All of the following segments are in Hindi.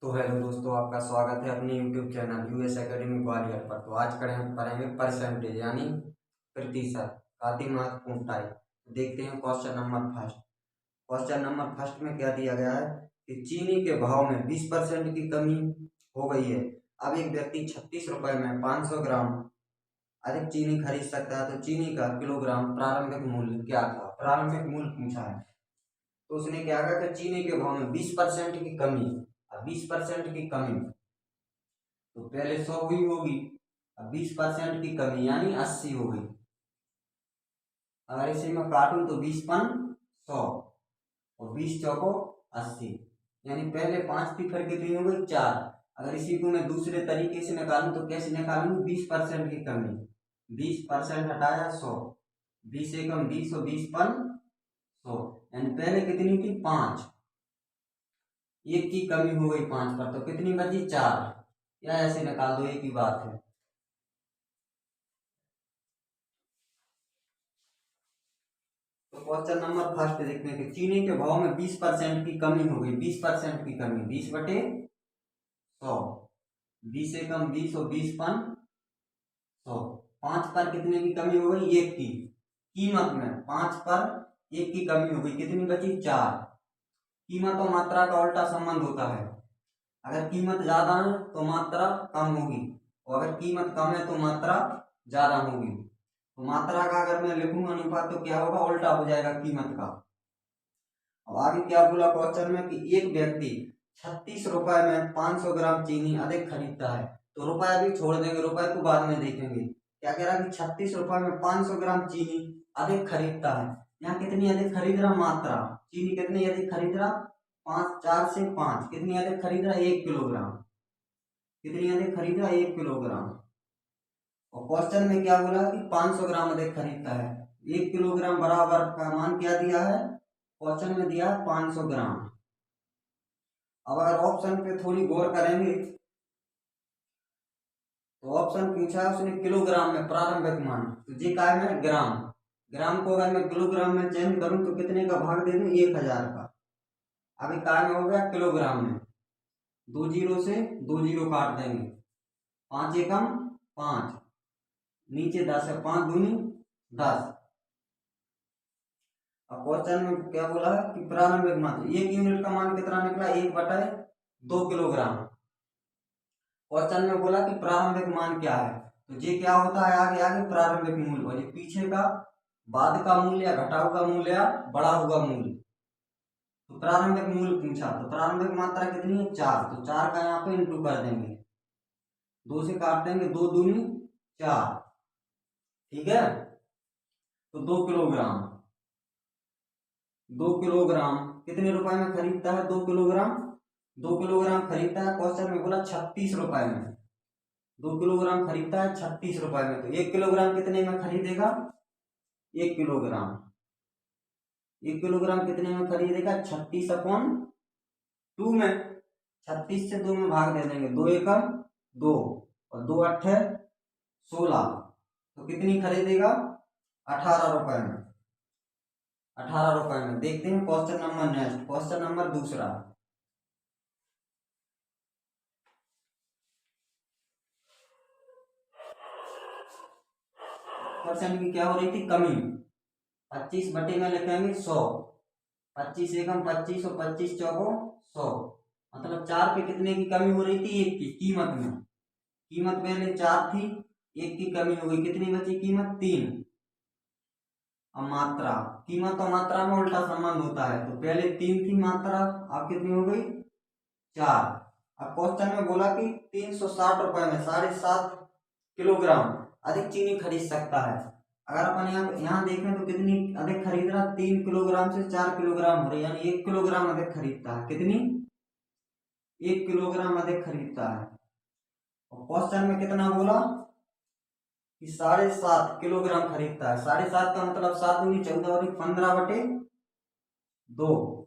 तो हेलो दोस्तों, आपका स्वागत है अपने YouTube channel US academy Gwalior पर। तो आज पढ़ेंगे परसेंटेज यानी प्रतिशत, काफी महत्वपूर्ण टाइप। देखते हैं question number first. Question number first में क्या दिया गया है कि चीनी के भाव में 20% की कमी हो गई है। अब एक व्यक्ति 36 रुपए में 500 ग्राम अधिक चीनी खरीद सकता है, तो चीनी का किलोग्राम प्रारंभिक मूल्य क्या था? प्रारंभिक मूल्य पूछा है। तो उसने क्या कहा कि चीनी के भाव में 20% की कमी। अब 20% की कमी तो पहले 100 हुई होगी, अब 20% की कमी यानी 80 हो गई। अगर इसे मैं काटूं तो 20 पन 100 और 20 चौको 80, यानी पहले 5 थी फिर कितनी हो गई 4। अगर इसी को मैं दूसरे तरीके से निकालूं तो कैसे निकालूं? 20% की कमी, 20% हटाया 100, 20 एकम 20 और 20 पन 100, यानी पहले कितनी थी 5, एक की कमी हो गई 5 पर, तो कितनी बची 4, या ऐसे निकाल दो, एक ही बात है। तो क्वेश्चन नंबर फर्स्ट देखने के, चीनी के भाव में 20% की कमी हो गई। 20% की कमी 20 बटे 100, 20 एकम 20 और 20 पन 100, 5 पर कितने की कमी हो गई? एक की। कीमत में 5 पर एक की कमी हो गई, कितनी बची 4। कीमत और मात्रा का उल्टा संबंध होता है। अगर कीमत ज्यादा है तो मात्रा कम होगी, और अगर कीमत कम है तो मात्रा ज्यादा होगी। तो मात्रा का अगर मैं लिखूंगा अनुपात तो क्या होगा? उल्टा हो जाएगा कीमत का। अब आगे क्या बोला क्वेश्चन में कि एक व्यक्ति 36 रुपए में 500 ग्राम चीनी अधिक खरीदता है। तो रुपए अभी छोड़ देंगे, रुपए को बाद में देखेंगे। क्या कह रहा है कि 36 रुपए में 500 ग्राम चीनी अधिक खरीदता है। यहाँ कितनी अधिक खरीद रहा? मात्रा। चीनी कितनी अधिक खरीद रहा? 5, 4 से 5, कितनी अधिक खरीद रहा? 1 किलोग्राम। कितनी अधिक खरीद रहा? 1 किलोग्राम। और क्वेश्चन में क्या बोला कि 500 ग्राम अधिक खरीदता है। 1 किलोग्राम बराबर का मान क्या दिया है? क्वेश्चन में दिया है 500 ग्राम। अब अगर ऑप्शन पे थोड़ी गौर करेंगे तो ऑप्शन पूछा है उसने किलोग्राम में प्रारंभिक मान, तो जी का है मेरा ग्राम। ग्राम को अगर मैं किलोग्राम में चेंज करूं तो कितने का भाग दे दूं? 1000 का। अभी काय में हो गया किलोग्राम में, 2 जीरो से 2 जीरो काट देंगे, 5 एकम 5, नीचे 10 है, 5 दूनी 10। अब क्वेश्चन में क्या बोला है कि प्रारंभिक मान, एक यूनिट का मान कितना निकला? 1/2 किलोग्राम। क्वेश्चन में बोला कि प्रारंभिक मान क्या है, तो ये क्या होता है? आगे आगे प्रारंभिक मूल्य, और ये पीछे का बाद का मूल्य, घटा हुआ मूल्य या बढ़ा हुआ मूल्य। तो प्रारंभिक मूल्य पूछा, तो प्रारंभिक मात्रा कितनी है? 4, तो 4 का यहाँ पे इंटू कर देंगे, 2 से काट देंगे, 2 दूनी 4, ठीक है। तो 2 किलोग्राम, 2 किलोग्राम कितने रुपए में खरीदता है? 2 किलोग्राम, 2 किलोग्राम खरीदता है। क्वेश्चन में बोला 36 रुपए में, 2 किलोग्राम खरीदता है 36 रुपए में, तो 1 किलोग्राम कितने में खरीदेगा? 1 किलोग्राम, 1 किलोग्राम कितने में खरीदेगा? 36/2 में, 36 से 2 में भाग दे देंगे, 2 एकम 2 और 2 अट्ठे 16, तो कितनी खरीदेगा? 18 रुपए में। 18 रुपए में। देखते हैं question number next, question number दूसरा। परसेंट की क्या हो रही थी? कमी। 25 बटे में लिखेंगे 100, 25 एकम 25 और 25 चौको 100, मतलब 4 पे कितने की कमी हो रही थी? 1 की। कीमत में, कीमत पहले 4 थी, 1 की कमी हो गई, कितनी बची कीमत? 3। अब मात्रा, कीमत और मात्रा में उल्टा संबंध होता है, तो पहले 3 थी मात्रा, अब कितनी हो गई? 4। अब क्वेश्चन में बोला कि 360 रुपए में 7.5 किलोग्राम अधिक चीनी खरीद सकता है। अगर अपन यहाँ देखें तो कितनी अधिक खरीद रहा? 3 किलोग्राम से 4 किलोग्राम हो रही है, यानी 1 किलोग्राम अधिक खरीदता है। कितनी? 1 किलोग्राम अधिक खरीदता है। और क्वेश्चन में कितना बोला कि 7.5 किलोग्राम खरीदता है। 7.5 का मतलब 7 दूनी 14 और 15/2।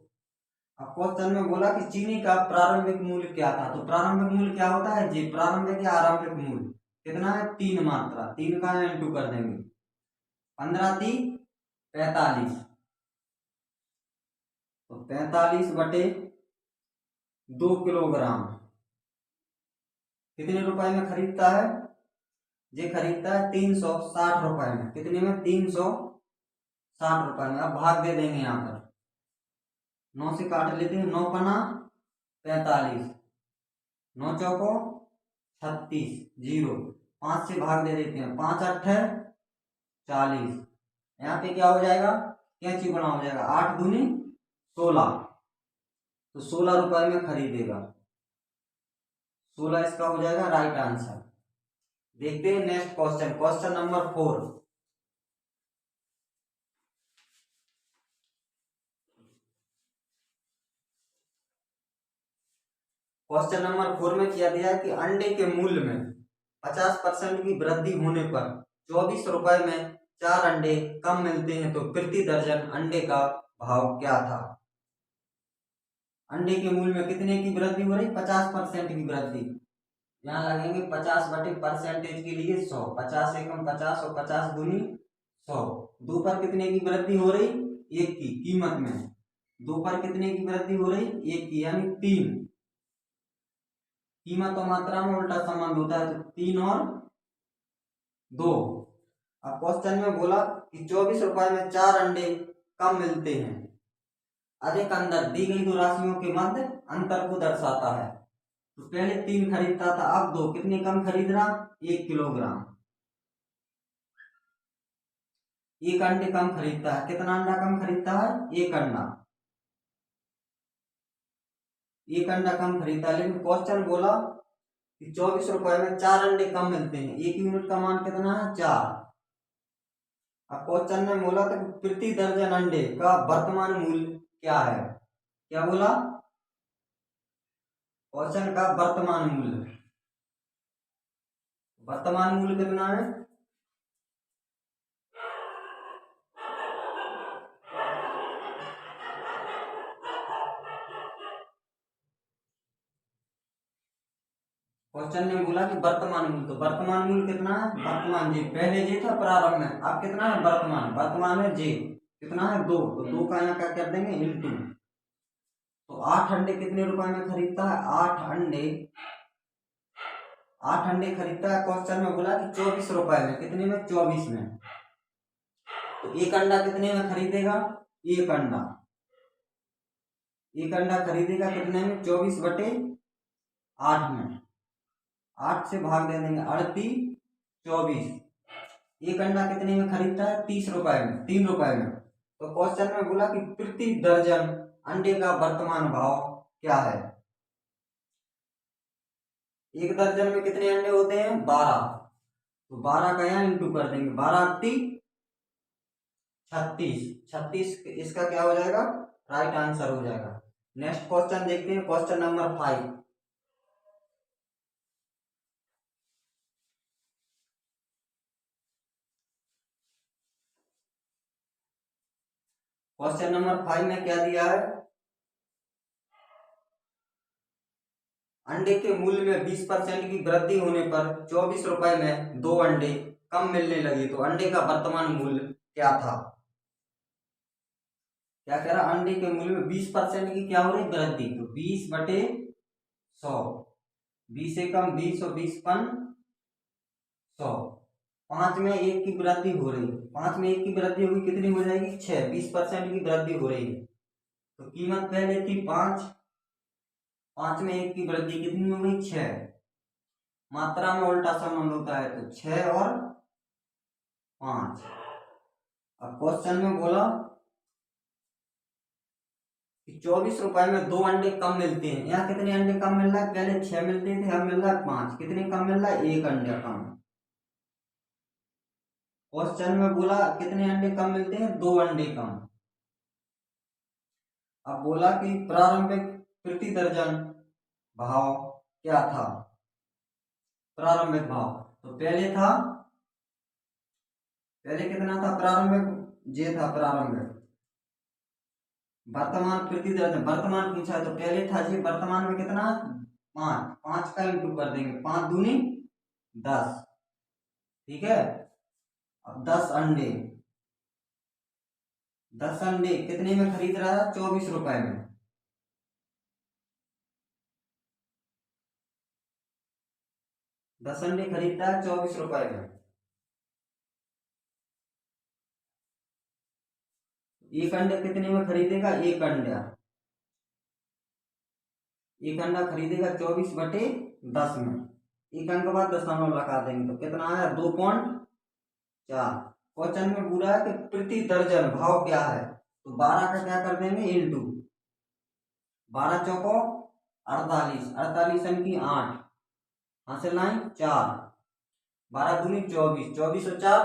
अब क्वेश्चन में बोला कि चीनी का प्रारंभिक मूल्य क्या था, तो प्रारंभिक मूल्य क्या होता है जी? प्रारंभिक या आरंभिक मूल्य कितना है? 3 मात्रा, 3 का इंटू कर देंगे, 15×3 45, तो 45/2 किलोग्राम। कितने रुपए में खरीदता है? ये खरीदता है 360 रुपए में। कितने में? 360 रुपए में। अब भाग दे देंगे यहाँ पर, 9 से काट लेते हैं, 9 पना 45, 9 चौको 36, 0, 5 से भाग दे देते हैं, 5 8 40। यहाँ पे क्या हो जाएगा? कैंची बना हो जाएगा, 8 दूनी 16, तो 16 रुपए में खरीदेगा। 16 इसका हो जाएगा राइट आंसर। देखते हैं next question, question number 4। Question number 4 में क्या दिया है कि अंडे के मूल्य में 50% की वृद्धि होने पर 24 रुपए में 4 अंडे कम मिलते हैं, तो प्रति दर्जन अंडे का भाव क्या था? अंडे के मूल्य में कितने की वृद्धि हो रही? 50% की वृद्धि। यहाँ लगेंगे 50 बटे परसेंटेज के लिए 100, 50 एकम 50 और 50 दूनी 100। 2 पर कितने की वृद्धि हो रही? 1 की कीमत में। 2 पर कितने की वृद्धि हो रही? 1 की, यानी 3। कीमत और मात्रा में उल्टा संबंध होता है, तो 3 और 2। अब क्वेश्चन में बोला कि 24 रुपए में 4 अंडे कम मिलते हैं, अधिक अंदर दी गई दो राशियों के मध्य अंतर को दर्शाता है। तो पहले 3 खरीदता था, अब 2, कितने कम खरीद रहा? 1 किलोग्राम। 1 अंडे कम खरीदता है। कितना अंडा कम खरीदता है? 1 अंडा। 1 अंडा कम खरीदता है, लेकिन क्वेश्चन बोला कि 24 रुपए में 4 अंडे कम मिलते हैं। 1 यूनिट का मान कितना है? 4। अब क्वेश्चन में बोला था कि प्रति दर्जन अंडे का वर्तमान मूल्य क्या है? क्या बोला? क्वेश्चन का वर्तमान मूल्य, वर्तमान मूल्य कितना है? क्वेश्चन ने बोला कि वर्तमान मूल्य, तो वर्तमान मूल्य कितना है? वर्तमान जे, पहले जे था प्रारंभ में, अब कितना है? वर्तमान। वर्तमान में जे कितना है? 2, तो 2 का यहाँ क्या कर देंगे? इंटू। तो 8 अंडे कितने रुपए में खरीदता है? 8 अंडे खरीदता है। क्वेश्चन में बोला कि 24 रुपए में, कितने में? 24 में। तो 1 अंडा कितने में खरीदेगा? 1 अंडा। 1 अंडा खरीदेगा कितने में? 24 बटे 8 में। 8 से भाग दे देंगे, 38 24। 1 अंडा कितने में खरीदता है? 30 रुपए में, 3 रुपए में। तो क्वेश्चन में बोला कि प्रति दर्जन अंडे का वर्तमान भाव क्या है? 1 दर्जन में कितने अंडे होते हैं? 12। तो 12 का यहाँ इंटू कर देंगे, 12 36। 36 इसका क्या हो जाएगा? राइट आंसर हो जाएगा। नेक्स्ट क्वेश्चन देखते हैं, क्वेश्चन नंबर 5। क्वेश्चन नंबर 5 में क्या दिया है? अंडे के मूल्य में 20% की वृद्धि होने पर 24 रुपए में 2 अंडे कम मिलने लगे, तो अंडे का वर्तमान मूल्य क्या था? क्या कह रहा? अंडे के मूल्य में 20% की क्या हो रही? वृद्धि। तो 20 बटे 100, 20 एकम 20 और 20 पन 100। 5 में 1 की वृद्धि हो रही है, 5 में 1 की वृद्धि होगी, कितनी हो जाएगी? 6। 20% की वृद्धि हो रही है, तो कीमत पहले थी 5, 5 में 1 की वृद्धि कितनी हो गई? 6। मात्रा में उल्टा संबंध होता है, तो 6 और 5। अब क्वेश्चन में बोला कि 24 रुपए में 2 अंडे कम मिलते हैं। यहाँ कितने अंडे कम मिल रहा है? पहले 6 मिलते थे, अब मिल रहा है 5। कितने कम मिल रहा है? 1 अंडा कम। क्वेश्चन में बोला कितने अंडे कम मिलते हैं? 2 अंडे कम। अब बोला कि प्रारंभिक प्रति दर्जन भाव क्या था? प्रारंभिक भाव, तो पहले कितना था प्रारंभिक? जे था प्रारंभिक। वर्तमान प्रति दर्जन, वर्तमान पूछा है तो पहले था जी, वर्तमान में कितना? 5। 5 का इंटू कर देंगे, 5 दूनी 10। ठीक है। अब 10 अंडे, 10 अंडे कितने में खरीद रहा है? 24 रुपए में। 10 अंडे खरीदता है 24 रुपए में। एक अंडा कितने में खरीदेगा? एक अंडा खरीदेगा 24/10 में। एक अंक के बाद दशमलव लगा देंगे तो कितना आया? 2.4। क्वेश्चन में पूरा है कि प्रति दर्जन भाव क्या है, तो 12 का क्या कर देंगे? इंटू 12 चौको 48, 48 अंकी 8, हासिल लाइन 4, 12 दूनी 24, 24 और 4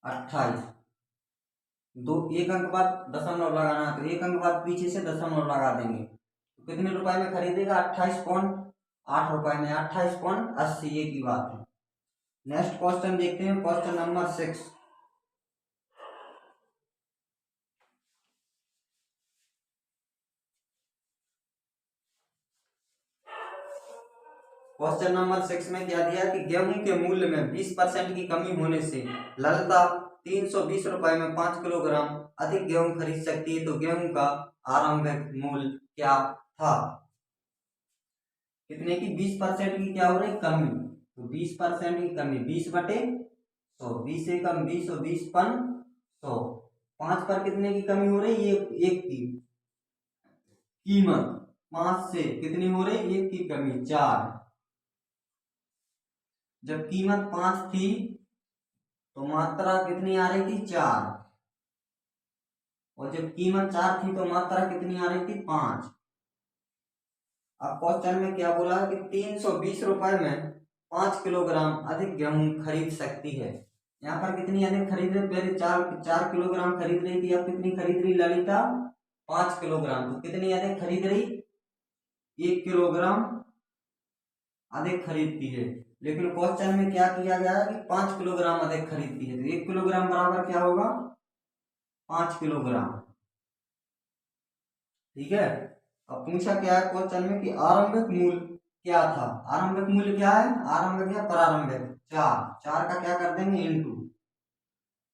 28। दो एक अंक बाद दशमलव लगाना है, तो एक अंक बाद पीछे से दशमलव लगा देंगे तो कितने रुपए में खरीदेगा? 28.8 रुपए में, 28.80। ये की बात है। नेक्स्ट क्वेश्चन देखते हैं, क्वेश्चन नंबर 6। क्वेश्चन नंबर 6 में क्या दिया कि गेहूं के मूल्य में 20% की कमी होने से ललिता 320 रुपए में 5 किलोग्राम अधिक गेहूं खरीद सकती है, तो गेहूं का आरंभिक मूल्य क्या था? कितने की? 20% की क्या हो रही? कमी। तो 20% की कमी 20/100, 20 एकम 20 और 20 पन 100। 5 पर कितने की कमी हो रही? एक की। कीमत 5 से कितनी हो रही? एक की कमी 4। जब कीमत 5 थी तो मात्रा कितनी आ रही थी? 4। और जब कीमत 4 थी तो मात्रा कितनी आ रही थी? 5। अब क्वेश्चन में क्या बोला कि 320 रुपए में 5 किलोग्राम अधिक गेहूं खरीद सकती है। यहाँ पर कितनी अधिक खरीद रही? पहले 4 किलोग्राम खरीद रही थी, अब कितनी खरीद रही ललिता? 5 किलोग्राम। तो कितनी अधिक खरीद रही? 1 किलोग्राम अधिक खरीदती है। लेकिन क्वेश्चन में क्या किया गया है कि 5 किलोग्राम अधिक खरीदती है, तो 1 किलोग्राम बराबर क्या होगा? 5 किलोग्राम। ठीक है। अब पूछा क्या है क्वेश्चन में कि आरंभिक मूल्य क्या था? आरंभिक मूल्य क्या है? आरंभिक या प्रारंभिक? 4। 4 का क्या कर देंगे? इंटू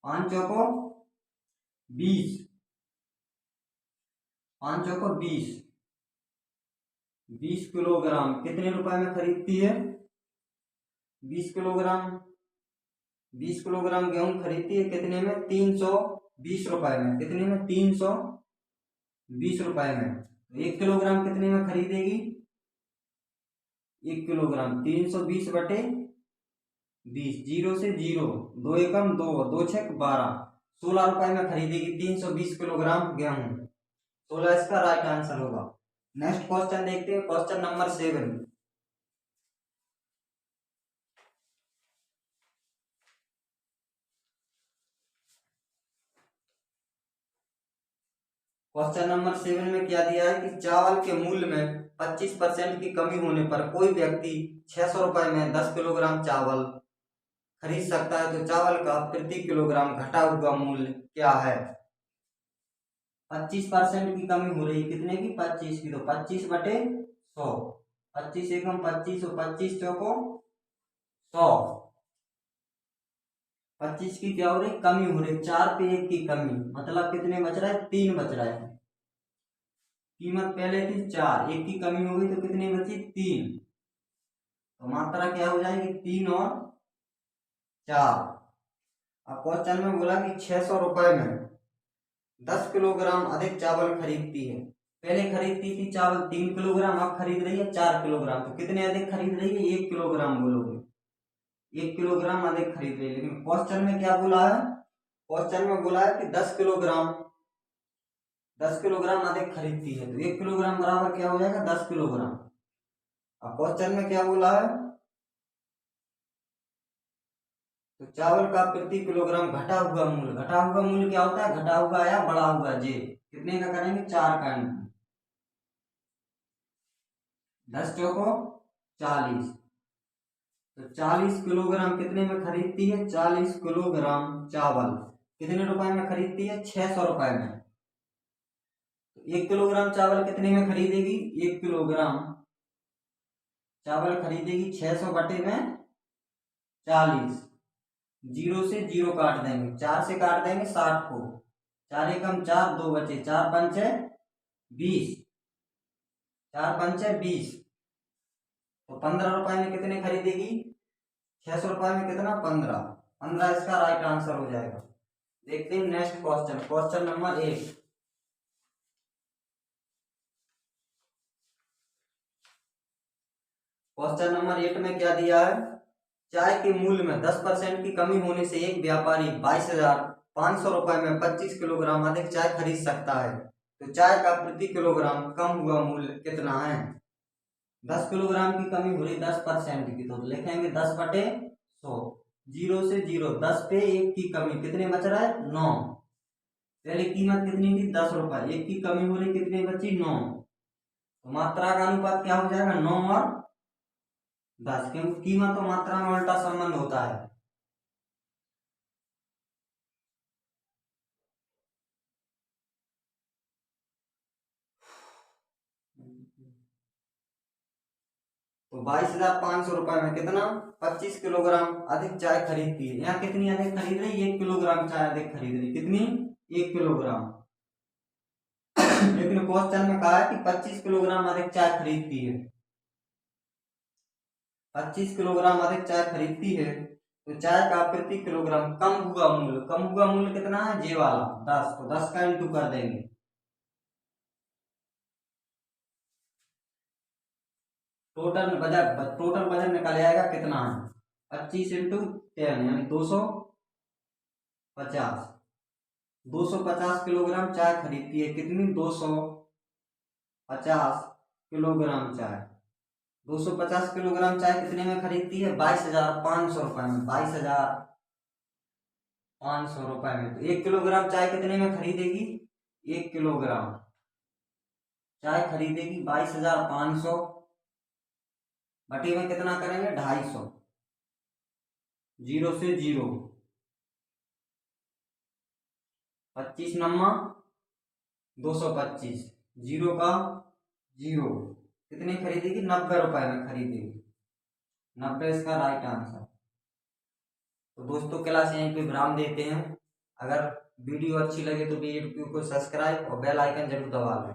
5 चौको 20, 5 चौको 20, 20 किलोग्राम कितने रुपए में खरीदती है? 20 किलोग्राम 20 किलोग्राम गेहूं खरीदती है कितने में? 320 रुपए में। कितने में? 320 रुपए में। 1 किलोग्राम कितने में खरीदेगी? 1 किलोग्राम 320/20, 0 से 0, 2 एकम 2, 2 छक 12, 16 रुपए में खरीदेगी 320 किलोग्राम गेहूं। 16 इसका राइट आंसर होगा। नेक्स्ट क्वेश्चन देखते हैं, क्वेश्चन नंबर 7। क्वेश्चन नंबर 7 में क्या दिया है कि चावल के मूल्य में 25% की कमी होने पर कोई व्यक्ति 600 रुपए में 10 किलोग्राम चावल खरीद सकता है, तो चावल का प्रति किलोग्राम घटा हुआ मूल्य क्या है? 25% की कमी हो रही है, कितने की? 25 की। तो 25/100, 25 एकम 25 और 25 चौको 100। 25 की क्या हो रही? कमी हो रही। 4 पे 1 की कमी, मतलब कितने बच रहा है? 3 बच रहा है। कीमत पहले थी 4, 1 की कमी हो गई तो कितनी बची? 3। तो मात्रा क्या हो जाएगी? 3 और 4। अब क्वेश्चन में बोला कि 600 रुपए में 10 किलोग्राम अधिक चावल खरीदती है। पहले खरीदती थी चावल 3 किलोग्राम, अब खरीद रही है 4 किलोग्राम। तो कितने अधिक खरीद रही है? 1 किलोग्राम बोलोगे। 1 किलोग्राम अधिक खरीद रही है। लेकिन क्वेश्चन में क्या बोला है? क्वेश्चन में बोला है कि 10 किलोग्राम अधिक खरीदती है, तो 1 किलोग्राम बराबर क्या हो जाएगा? 10 किलोग्राम। अब क्वेश्चन में क्या बोला है? तो चावल का प्रति किलोग्राम घटा हुआ मूल्य। घटा हुआ मूल्य क्या होता है? घटा हुआ या बढ़ा हुआ जे। कितने का करेंगे? 4 का। 10 चौको 40, तो 40 किलोग्राम कितने में खरीदती है? 40 किलोग्राम चावल कितने रुपए में खरीदती है? 600 रुपए में। तो 1 किलोग्राम चावल कितने में खरीदेगी? 1 किलोग्राम चावल खरीदेगी 600 बटे में 40, 0 से 0 काट देंगे, 4 से काट देंगे 60 को, 4 एकम 4, 2 बचे, 4 पंचे 20, 4 पंचे 20, तो 15 रुपए में कितने खरीदेगी? 600 रुपए में कितना? 15। 15 इसका राइट आंसर हो जाएगा। देखते हैं next question, question number 8। Question number 8 में क्या दिया है? चाय के मूल्य में 10% की कमी होने से एक व्यापारी 22,500 रुपए में 25 किलोग्राम अधिक चाय खरीद सकता है। तो चाय का प्रति किलोग्राम कम हुआ मूल्य कितना है? 10 किलोग्राम की कमी हो रही 10% की, तो लिखेंगे 10/100। 0 से 0, 10 पे 1 की कमी, कितने बच रहा है? 9। पहले कीमत कितनी थी? 10 रुपए, 1 की कमी हो रही, कितनी बची? 9। तो मात्रा का अनुपात क्या हो जाएगा? 9 और 10, क्योंकि कीमत और मात्रा में उल्टा संबंध होता है। तो 22,500 रुपए में कितना? 25 किलोग्राम अधिक चाय खरीदती है। यहाँ कितनी अधिक खरीद रही? 1 किलोग्राम चाय अधिक खरीद रही। कितनी? 1 किलोग्राम। लेकिन क्वेश्चन में कहा है कि 25 किलोग्राम अधिक चाय खरीदती है। 25 किलोग्राम अधिक चाय खरीदती है, तो चाय का प्रति किलोग्राम कम हुआ मूल्य, कम हुआ मूल्य कितना है? जे वाला 10, तो 10 का इंटू कर देंगे। टोटल वजन निकल आएगा कितना है? 25 इंटू 10 यानी 250। 250 किलोग्राम चाय खरीदती है। कितनी? 250 किलोग्राम चाय। 250 किलोग्राम चाय कितने में खरीदती है? 22,500 रुपए में। 22,500 रुपए में। तो 1 किलोग्राम चाय कितने में खरीदेगी? 1 किलोग्राम चाय खरीदेगी 22,500, बटे में कितना करेंगे? 250। 0 से 0, 25 नम्मा 225, 0 का 0, कितने खरीदेगी? 90 रुपए में खरीदेगी। 90 इसका राइट आंसर। तो दोस्तों क्लास यहीं पे विराम देते हैं। अगर वीडियो अच्छी लगे तो वीडियो को सब्सक्राइब और बेल आइकन जरूर दबा लें।